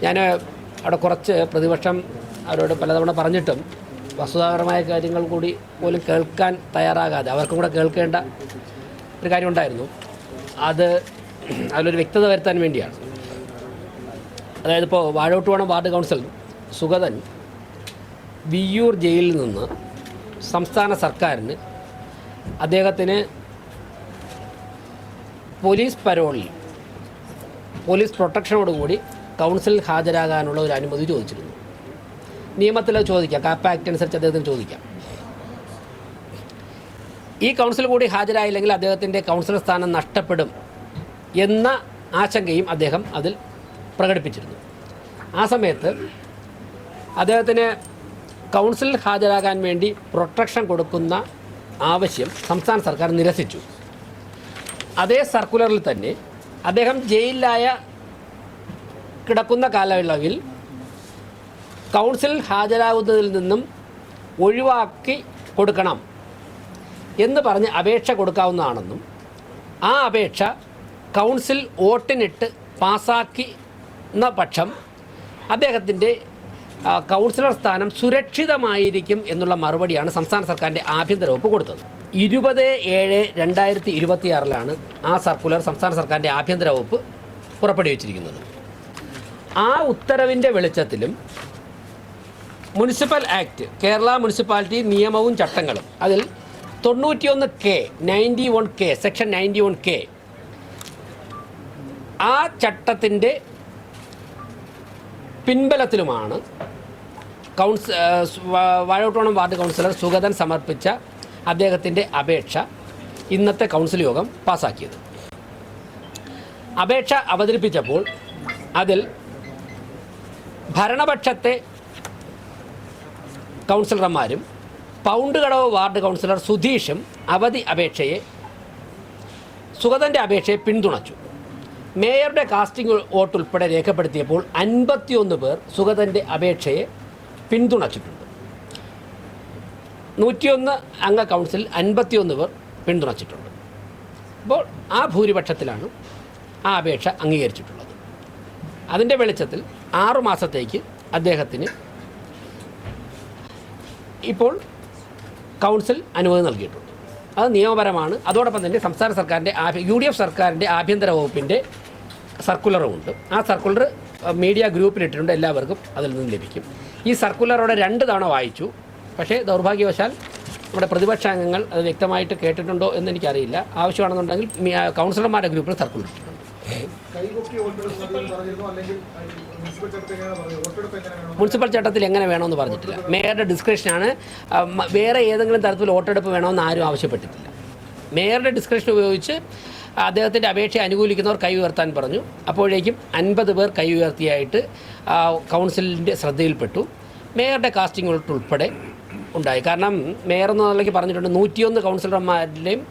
ഞാൻ അവിടെ കുറച്ച് പ്രതിപക്ഷം അവരോട് പലതവണ പറഞ്ഞിട്ടും വസ്തുതാപരമായ കാര്യങ്ങൾ കൂടി പോലും കേൾക്കാൻ തയ്യാറാകാതെ അവർക്കും കൂടെ കേൾക്കേണ്ട ഒരു കാര്യമുണ്ടായിരുന്നു. അതിലൊരു വ്യക്തത വരുത്താൻ വേണ്ടിയാണ്. അതായത് ഇപ്പോൾ വാഴോട്ടുവണം വാർഡ് കൗൺസിൽ സുഗതൻ വിയ്യൂർ ജയിലിൽ നിന്ന് സംസ്ഥാന സർക്കാരിന് അദ്ദേഹത്തിന് പോലീസ് പരോളിൽ പോലീസ് പ്രൊട്ടക്ഷനോടുകൂടി കൗൺസിലിൽ ഹാജരാകാനുള്ള ഒരു അനുമതി ചോദിച്ചിരുന്നു. നിയമത്തിൽ ചോദിക്കാം, കാപ്പ ആക്ട് അനുസരിച്ച് അദ്ദേഹത്തിന് ചോദിക്കാം. ഈ കൗൺസിൽ കൂടി ഹാജരായില്ലെങ്കിൽ അദ്ദേഹത്തിൻ്റെ കൗൺസിലർ സ്ഥാനം നഷ്ടപ്പെടും എന്ന ആശങ്കയും അദ്ദേഹം അതിൽ പ്രകടിപ്പിച്ചിരുന്നു. ആ സമയത്ത് അദ്ദേഹത്തിന് കൗൺസിലിൽ ഹാജരാകാൻ വേണ്ടി പ്രൊട്ടക്ഷൻ കൊടുക്കുന്ന ആവശ്യം സംസ്ഥാന സർക്കാർ നിരസിച്ചു. അതേ സർക്കുലറിൽ തന്നെ അദ്ദേഹം ജയിലിലായ കിടക്കുന്ന കാലയളവിൽ കൗൺസിലിൽ ഹാജരാകുന്നതിൽ നിന്നും ഒഴിവാക്കി കൊടുക്കണം എന്ന് പറഞ്ഞ് അപേക്ഷ കൊടുക്കാവുന്നതാണെന്നും ആ അപേക്ഷ കൗൺസിൽ വോട്ടിനിട്ട് പാസാക്കുന്ന പക്ഷം അദ്ദേഹത്തിൻ്റെ കൗൺസിലർ സ്ഥാനം സുരക്ഷിതമായിരിക്കും എന്നുള്ള മറുപടിയാണ് സംസ്ഥാന സർക്കാരിൻ്റെ ആഭ്യന്തര വകുപ്പ് കൊടുത്തത്. 20/7/2026 ആ സർക്കുലർ സംസ്ഥാന സർക്കാരിൻ്റെ ആഭ്യന്തര വകുപ്പ് പുറപ്പെടുവിച്ചിരിക്കുന്നത്. ആ ഉത്തരവിൻ്റെ വെളിച്ചത്തിലും മുനിസിപ്പൽ ആക്ട്, കേരള മുനിസിപ്പാലിറ്റി നിയമവും ചട്ടങ്ങളും, അതിൽ 91K സെക്ഷൻ 91K ആ ചട്ടത്തിൻ്റെ പിൻബലത്തിലുമാണ് വാഴോട്ടുവണം വാർഡ് കൗൺസിലർ സുഗതൻ സമർപ്പിച്ച അദ്ദേഹത്തിൻ്റെ അപേക്ഷ ഇന്നത്തെ കൗൺസിൽ യോഗം പാസാക്കിയത്. അപേക്ഷ അവതരിപ്പിച്ചപ്പോൾ അതിൽ ഭരണപക്ഷത്തെ കൗൺസിലർമാരും പൗണ്ട് കടവ് വാർഡ് കൗൺസിലർ സുധീഷും സുഗതൻ്റെ അപേക്ഷയെ പിന്തുണച്ചു. മേയറുടെ കാസ്റ്റിംഗ് വോട്ട് ഉൾപ്പെടെ രേഖപ്പെടുത്തിയപ്പോൾ 51 പേർ സുഗതൻ്റെ അപേക്ഷയെ പിന്തുണച്ചിട്ടുണ്ട്. 101 അംഗ കൗൺസിൽ 51 പേർ പിന്തുണച്ചിട്ടുണ്ട്. അപ്പോൾ ആ ഭൂരിപക്ഷത്തിലാണ് ആ അപേക്ഷ അംഗീകരിച്ചിട്ടുള്ളത്. അതിൻ്റെ വെളിച്ചത്തിൽ 6 മാസത്തേക്ക് അദ്ദേഹത്തിന് ഇപ്പോൾ കൗൺസിൽ അനുമതി നൽകിയിട്ടുണ്ട്. അത് നിയമപരമാണ്. അതോടൊപ്പം തന്നെ സംസ്ഥാന സർക്കാരിൻ്റെ UDF സർക്കാരിൻ്റെ ആഭ്യന്തര വകുപ്പിൻ്റെ സർക്കുലറുമുണ്ട്. ആ സർക്കുലർ മീഡിയ ഗ്രൂപ്പിലിട്ടിട്ടുണ്ട്, എല്ലാവർക്കും അതിൽ നിന്ന് ലഭിക്കും. ഈ സർക്കുലറോടെ 2 തവണ വായിച്ചു. പക്ഷേ ദൗർഭാഗ്യവശാൽ നമ്മുടെ പ്രതിപക്ഷാംഗങ്ങൾ അത് വ്യക്തമായിട്ട് കേട്ടിട്ടുണ്ടോ എന്ന് എനിക്കറിയില്ല. ആവശ്യമാണെന്നുണ്ടെങ്കിൽ കൗൺസിലർമാരുടെ ഗ്രൂപ്പിൽ സർക്കുലർ ഇട്ടിട്ടുണ്ട്. മുനിസിപ്പൽ ചട്ടത്തിൽ എങ്ങനെ വേണമെന്ന് പറഞ്ഞിട്ടില്ല. മേയറുടെ ഡിസ്ക്രിപ്ഷനാണ്. വേറെ ഏതെങ്കിലും തരത്തിൽ വോട്ടെടുപ്പ് വേണമെന്ന് ആരും ആവശ്യപ്പെട്ടിട്ടില്ല. മേയറുടെ ഡിസ്ക്രിപ്ഷൻ ഉപയോഗിച്ച് അദ്ദേഹത്തിൻ്റെ അപേക്ഷ അനുകൂലിക്കുന്നവർ കൈ ഉയർത്താൻ പറഞ്ഞു. അപ്പോഴേക്കും 50 പേർ കൈ ഉയർത്തിയായിട്ട് കൗൺസിലിൻ്റെ ശ്രദ്ധയിൽപ്പെട്ടു. മേയറുടെ കാസ്റ്റിംഗ് വോട്ട് ഉൾപ്പെടെ ഉണ്ടായി. കാരണം മേയർ എന്ന നിലയ്ക്ക് പറഞ്ഞിട്ടുണ്ട് 101 കൗൺസിലർമാരുടെയും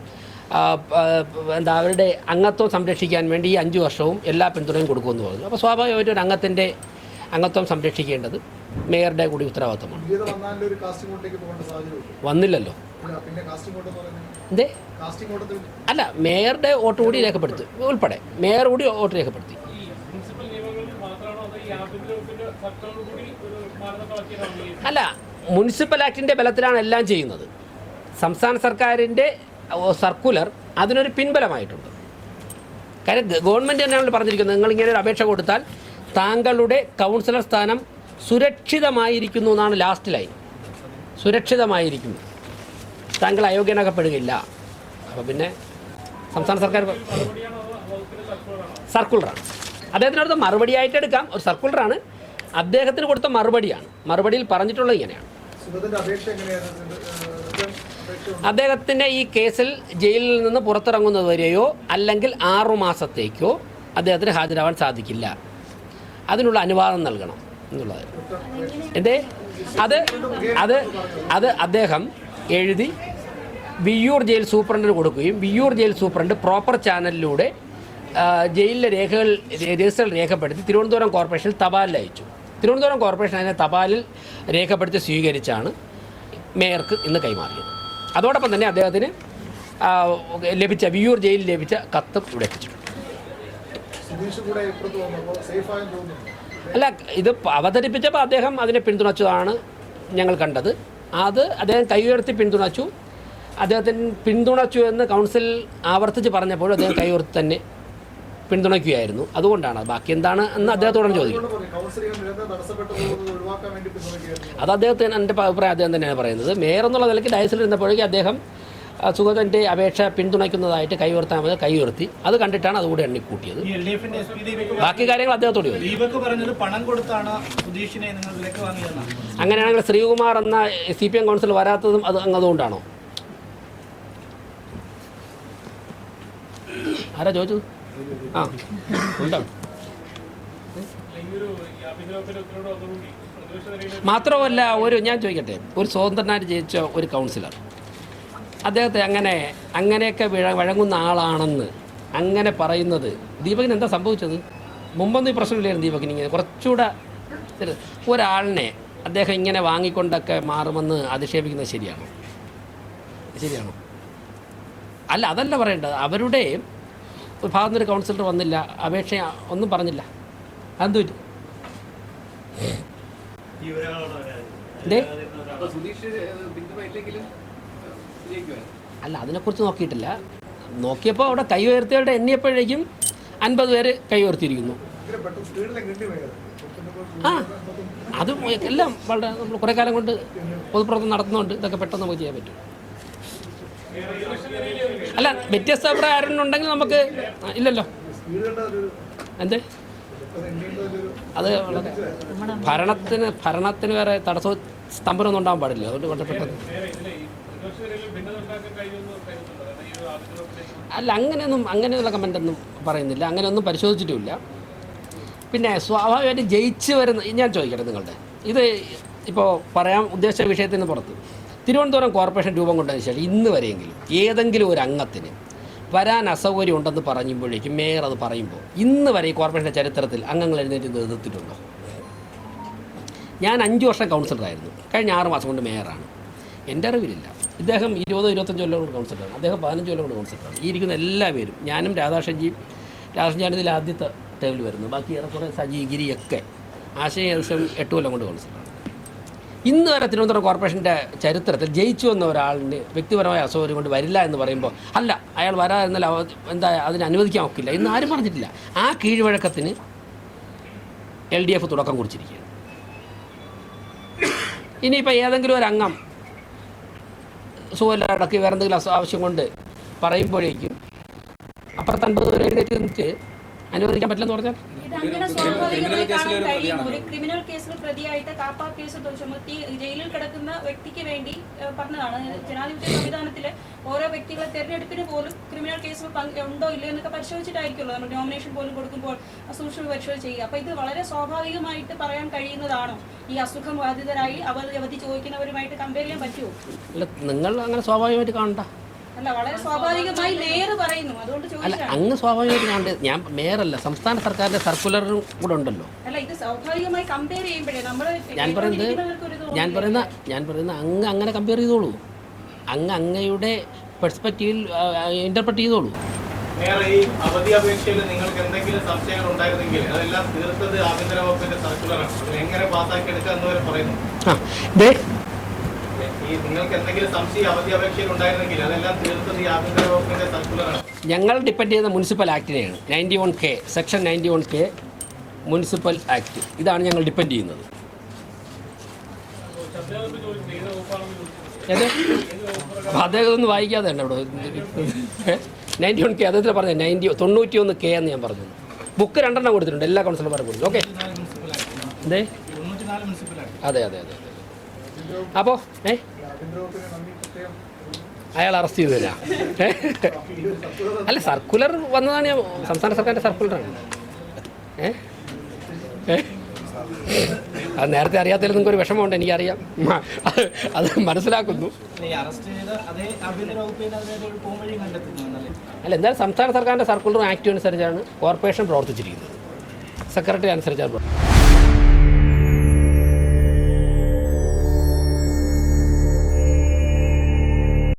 അവരുടെ അംഗത്വം സംരക്ഷിക്കാൻ വേണ്ടി ഈ 5 വർഷവും എല്ലാ പിന്തുണയും കൊടുക്കുമെന്ന് പറഞ്ഞു. അപ്പോൾ സ്വാഭാവികമായിട്ടും ഒരു അംഗത്തിൻ്റെ അംഗത്വം സംരക്ഷിക്കേണ്ടത് മേയറുടെ കൂടി ഉത്തരവാദിത്തമാണ്. വന്നില്ലല്ലോ. എന്തേ? അല്ല, മേയറുടെ വോട്ട് കൂടി രേഖപ്പെടുത്തി ഉൾപ്പെടെ മേയർ കൂടി വോട്ട് രേഖപ്പെടുത്തി. അല്ല, മുനിസിപ്പൽ ആക്ടിൻ്റെ ബലത്തിലാണ് എല്ലാം ചെയ്യുന്നത്. സംസ്ഥാന സർക്കാരിൻ്റെ സർക്കുലർ അതിനൊരു പിൻബലമായിട്ടുണ്ട്. കാര്യം ഗവൺമെൻറ് തന്നെയാണ് പറഞ്ഞിരിക്കുന്നത്, നിങ്ങളിങ്ങനെ ഒരു അപേക്ഷ കൊടുത്താൽ താങ്കളുടെ കൗൺസിലർ സ്ഥാനം സുരക്ഷിതമായിരിക്കുന്നു എന്നാണ് ലാസ്റ്റ് ലൈൻ. സുരക്ഷിതമായിരിക്കുന്നു, താങ്കൾ അയോഗ്യനാക്കപ്പെടുകയില്ല. അപ്പോൾ പിന്നെ സംസ്ഥാന സർക്കാർ സർക്കുലറാണ്. അദ്ദേഹത്തിനടുത്ത് മറുപടിയായിട്ട് എടുക്കാം. ഒരു സർക്കുലറാണ്, അദ്ദേഹത്തിന് കൊടുത്ത മറുപടിയാണ്. മറുപടിയിൽ പറഞ്ഞിട്ടുള്ളത് ഇങ്ങനെയാണ്. അദ്ദേഹത്തിൻ്റെ ഈ കേസിൽ ജയിലിൽ നിന്ന് പുറത്തിറങ്ങുന്നത് വരെയോ അല്ലെങ്കിൽ 6 മാസത്തേക്കോ അദ്ദേഹത്തിന് ഹാജരാവാൻ സാധിക്കില്ല. അതിനുള്ള അനുവാദം നൽകണം എന്നുള്ളത്. എന്തേ? അത് അദ്ദേഹം എഴുതി വിയ്യൂർ ജയിൽ സൂപ്രണ്ടിന് കൊടുക്കുകയും വിയ്യൂർ ജയിൽ സൂപ്രണ്ട് പ്രോപ്പർ ചാനലിലൂടെ ജയിലിലെ രജിസ്റ്റർ രേഖപ്പെടുത്തി തിരുവനന്തപുരം കോർപ്പറേഷനിൽ തപാലിൽ അയച്ചു. തിരുവനന്തപുരം കോർപ്പറേഷൻ അതിനെ തപാലിൽ രേഖപ്പെടുത്തി സ്വീകരിച്ചാണ് മേയർക്ക് ഇന്ന് കൈമാറിയത്. അതോടൊപ്പം തന്നെ അദ്ദേഹത്തിന് ലഭിച്ച വിയ്യൂർ ജയിലിൽ ലഭിച്ച കത്തും ഇവിടെ എത്തിച്ചിട്ടുണ്ട്. അല്ല, ഇത് അവതരിപ്പിച്ചപ്പോൾ അദ്ദേഹം അതിനെ പിന്തുണച്ചതാണ് ഞങ്ങൾ കണ്ടത്. അത് അദ്ദേഹം കൈ ഉയർത്തി പിന്തുണച്ചു. അദ്ദേഹത്തിന് പിന്തുണച്ചു എന്ന് കൗൺസിൽ ആവർത്തിച്ച് പറഞ്ഞപ്പോഴും അദ്ദേഹം കൈ ഉയർത്തി തന്നെ പിന്തുണയ്ക്കുകയായിരുന്നു. അതുകൊണ്ടാണ്. ബാക്കി എന്താണ് എന്ന് അദ്ദേഹത്തോടും ചോദിക്കും. അത് അദ്ദേഹത്തിന്, എൻ്റെ അഭിപ്രായം അദ്ദേഹം തന്നെയാണ് പറയുന്നത്. മേയർ എന്നുള്ള നിലയ്ക്ക് ഡയസിൽ ഇരുന്നപ്പോഴേക്കും അദ്ദേഹം സുഗതൻ്റെ അപേക്ഷ പിന്തുണയ്ക്കുന്നതായിട്ട് കൈ ഉയർത്തി. അത് കണ്ടിട്ടാണ് അതുകൂടെ എണ്ണിക്കൂട്ടിയത്. ബാക്കി കാര്യങ്ങൾ അദ്ദേഹത്തോട് ചോദിക്കും. അങ്ങനെയാണെങ്കിൽ ശ്രീകുമാർ എന്ന CPM കൗൺസിൽ വരാത്തതും അതുകൊണ്ടാണോ? ആരാ ചോദിച്ചത്? ആ, ഉണ്ടാവും. മാത്രമല്ല, ഞാൻ ചോദിക്കട്ടെ, ഒരു സ്വതന്ത്രനായിട്ട് ജയിച്ച ഒരു കൗൺസിലർ അദ്ദേഹത്തെ അങ്ങനെയൊക്കെ വഴങ്ങുന്ന ആളാണെന്ന് അങ്ങനെ പറയുന്നത് ദീപകിന് എന്താ സംഭവിച്ചത്? മുമ്പൊന്നും ഈ പ്രശ്നമില്ലായിരുന്നു ദീപകിന്. ഇങ്ങനെ കുറച്ചുകൂടെ ഒരാളിനെ അദ്ദേഹം ഇങ്ങനെ വാങ്ങിക്കൊണ്ടൊക്കെ മാറുമെന്ന് അധിക്ഷേപിക്കുന്നത് ശരിയാണോ? അല്ല, അതല്ല പറയേണ്ടത്. അവരുടെ ഭാഗത്തുനിന്ന് ഒരു കൗൺസിലർ വന്നില്ല, അപേക്ഷ ഒന്നും പറഞ്ഞില്ല. അതെന്തു പറ്റും? അല്ല, അതിനെക്കുറിച്ച് നോക്കിയിട്ടില്ല. നോക്കിയപ്പോൾ അവിടെ കൈ ഉയർത്തിയവരുടെ എണ്ണിയപ്പോഴേക്കും 50 പേര് കൈ ഉയർത്തിയിരിക്കുന്നു. ആ, അത് എല്ലാം വളരെ നമ്മൾ കുറേ കാലം കൊണ്ട് പൊതുപ്രവർത്തനം നടത്തുന്നുണ്ട്. ഇതൊക്കെ പെട്ടെന്ന് നമുക്ക് ചെയ്യാൻ പറ്റും. അല്ല, വ്യത്യസ്ത അഭിപ്രായം ആരുണ്ടെങ്കിൽ നമുക്ക് ഇല്ലല്ലോ. എന്ത് അത് വളരെ ഭരണത്തിന് വേറെ തടസ്സവും സ്തംഭനമൊന്നും ഉണ്ടാകാൻ പാടില്ല. അതുകൊണ്ട് വളരെ പെട്ടെന്ന് അല്ല, അങ്ങനെയുള്ള കമൻ്റൊന്നും പറയുന്നില്ല. അങ്ങനെയൊന്നും പരിശോധിച്ചിട്ടുമില്ല. പിന്നെ സ്വാഭാവികമായിട്ട് ജയിച്ച് വരുന്ന, ഞാൻ ചോദിക്കട്ടെ നിങ്ങളുടെ ഇത് ഇപ്പോൾ പറയാൻ ഉദ്ദേശിച്ച വിഷയത്തിന് പുറത്ത് തിരുവനന്തപുരം കോർപ്പറേഷൻ രൂപം കൊണ്ടതിന് ശേഷം ഇന്ന് വരെയെങ്കിലും ഏതെങ്കിലും ഒരു അംഗത്തിന് വരാൻ അസൗകര്യം ഉണ്ടെന്ന് പറയുമ്പോഴേക്കും മേയർ അത് പറയുമ്പോൾ ഇന്ന് വരെ ഈ കോർപ്പറേഷൻ്റെ ചരിത്രത്തിൽ അംഗങ്ങൾ എഴുന്നേറ്റ് എതിർത്തിട്ടുണ്ടോ? ഞാൻ 5 വർഷം കൗൺസിലറായിരുന്നു. കഴിഞ്ഞ 6 മാസം കൊണ്ട് മേയറാണ്. എൻ്റെ അറിവിലില്ല. ഇദ്ദേഹം 20-25 കൊല്ലം കൊണ്ട് കൗൺസിലറാണ്. അദ്ദേഹം 15 കൊല്ലം കൊണ്ട് കൗൺസിലറാണ്. ഈ ഇരിക്കുന്ന എല്ലാവരും, ഞാനും രാധാകൃഷ്ണൻ ഇതിൽ ആദ്യത്തെ ടേബിൾ വരുന്നു. ബാക്കി ഏറെക്കുറെ സജി ഗിരിയൊക്കെ ഏകദേശം 8 കൊല്ലം കൊണ്ട് കൗൺസിലറാണ്. ഇന്ന് വരെ തിരുവനന്തപുരം കോർപ്പറേഷൻ്റെ ചരിത്രത്തിൽ ജയിച്ചു വന്ന ഒരാളിന് വ്യക്തിപരമായ അസൗകര്യം കൊണ്ട് വരില്ല എന്ന് പറയുമ്പോൾ അല്ല, അയാൾ വരാതിരുന്നാൽ എന്താ അതിന് അനുവദിക്കാൻ ഒക്കില്ല എന്ന് ആരും പറഞ്ഞിട്ടില്ല. ആ കീഴ്വഴക്കത്തിന് LDF തുടക്കം കുറിച്ചിരിക്കുകയാണ്. ഇനിയിപ്പോൾ ഏതെങ്കിലും ഒരു അംഗം സുഖമില്ലാടക്കി വേറെ എന്തെങ്കിലും ആവശ്യം കൊണ്ട് പറയുമ്പോഴേക്കും അപ്പുറത്ത് 50 പേര് എഴുന്നേറ്റ് നിന്നിട്ട് അനുവദിക്കാൻ പറ്റില്ലെന്ന് പറഞ്ഞാൽ ഒരു ക്രിമിനൽ കേസിൽ പ്രതിയായിട്ട് കാപ്പ കേസ് ചുമത്തി ജയിലിൽ കിടക്കുന്ന വ്യക്തിക്ക് വേണ്ടി പറഞ്ഞതാണ്. ജനാധിപത്യ സംവിധാനത്തില് ഓരോ വ്യക്തികളെ തെരഞ്ഞെടുപ്പിന് പോലും ക്രിമിനൽ കേസിൽ ഉണ്ടോ ഇല്ലയോ എന്നൊക്കെ പരിശോധിച്ചിട്ടായിരിക്കുമല്ലോ നമ്മൾ നോമിനേഷൻ പോലും കൊടുക്കുമ്പോൾ സൂക്ഷ്മ പരിശോധന ചെയ്യുക. അപ്പൊ ഇത് വളരെ സ്വാഭാവികമായിട്ട് പറയാൻ കഴിയുന്നതാണോ? ഈ അസുഖം ബാധിതരായി അവധി ചോദിക്കുന്നവരുമായിട്ട് കമ്പയർ ചെയ്യാൻ പറ്റുമോ? നിങ്ങൾ അങ്ങനെ സ്വാഭാവികമായിട്ട് കാണണ്ട. അല്ല, വളരെ സ്വാഭാവികമായി മേയർ പറയുന്നു. അതുകൊണ്ട് അല്ല, അങ്ങ് സ്വാഭാവികമായിട്ട് കാണേണ്ടത്. ഞാൻ മേയറല്ല, സംസ്ഥാന സർക്കാരിന്റെ സർക്കുലറും കൂടെ ഉണ്ടല്ലോ. അല്ല, ഇത് സ്വാഭാവികമായി കമ്പയർ ചെയ്യുമ്പോഴേ നമ്മൾ ഞാൻ പറയുന്ന അങ്ങ് അങ്ങനെ കമ്പയർ ചെയ്തോളൂ. അങ്ങയുടെ പെർസ്പെക്റ്റീവിൽ ഇന്റർപ്രറ്റ് ചെയ്തോളൂ. ഈ അവധി അപേക്ഷയിൽ നിങ്ങൾക്ക് എന്തെങ്കിലും സംശയങ്ങൾ ഉണ്ടായിരുന്നെങ്കിൽ അതെല്ലാം തീർത്തത് ആഭ്യന്തര വകുപ്പിന്റെ സർക്കുലറാണ്. എങ്ങനെ പാസ്സാക്കി എടുക്കുക എന്ന് വരെ പറയുന്നു. നിങ്ങൾക്ക് എന്തെങ്കിലും സംശയം അവധി അപേക്ഷയിൽ ഉണ്ടായിരുന്നെങ്കിൽ അതെല്ലാം തീർത്തത് ഈ ആഭ്യന്തര വകുപ്പിന്റെ സർക്കുലറാണ്. ഞങ്ങൾ ഡിപ്പെൻഡ് ചെയ്യുന്ന മുനിസിപ്പൽ ആക്ടിനെയാണ്. 91K section 91K municipal act, ഇതാണ് ഞങ്ങൾ ഡിപ്പെൻഡ് ചെയ്യുന്നത്. അദ്ദേഹം ഒന്ന് വായിക്കാതെ ഉണ്ട് അവിടെ 91K. അദ്ദേഹത്തിന് പറഞ്ഞത് 91K എന്ന് ഞാൻ പറഞ്ഞു. ബുക്ക് 2 കൊടുത്തിട്ടുണ്ട്, എല്ലാ കൗൺസിലർമാരും കൊടുത്തു. ഓക്കെ, അതെ. അപ്പോൾ അയാൾ അറസ്റ്റ് ചെയ്തു തരാം. അല്ല, സർക്കുലർ വന്നതാണ്. ഞാൻ സംസ്ഥാന സർക്കാരിൻ്റെ സർക്കുലറാണ്. അത് നേരത്തെ അറിയാത്തതിൽ നിങ്ങൾക്കൊരു വിഷമമുണ്ട്, എനിക്കറിയാം. അത് മനസ്സിലാക്കുന്നു. അല്ല, എന്തായാലും സംസ്ഥാന സർക്കാരിൻ്റെ സർക്കുലറും ആക്റ്റും അനുസരിച്ചാണ് കോർപ്പറേഷൻ പ്രവർത്തിച്ചിരിക്കുന്നത്. സെക്രട്ടറി അനുസരിച്ചാണ്.